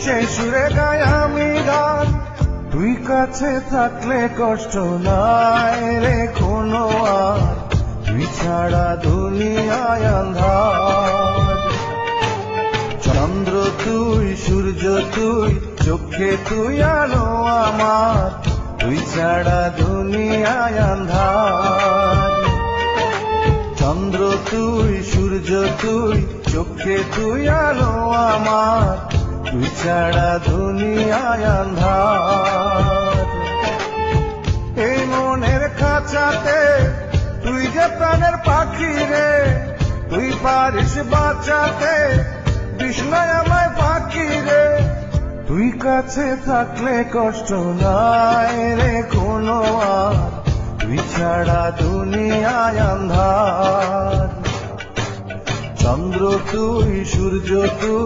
সেই সুরে গাই আমি গান, তুই কাছে থাকলে কষ্ট নাই রে কোনো আর, তুই ছাড়া দুনিয়ায় আন্ধার। চন্দ্র তুই, সূর্য তুই, চোখে তুই আলো আমার, তুই ছাড়া দুনিয়ায় আন্ধার। চন্দ্র তুই, সূর্য তুই, চোখে তুই আলো আমার, তুই ছাড়া দুনিয়ায় আন্ধার। এই মনের খাঁচাতে তুই যে প্রাণের পাখি রে, তুই পারিস বাঁচাতে বিষ্ণয় আমায় পাখি রে, তুই কাছে থাকলে কষ্ট নাই রে কোনো আর, তুই ছাড়া দুনিয়ায় আন্ধার। চন্দ্র তুই, সূর্য তুই,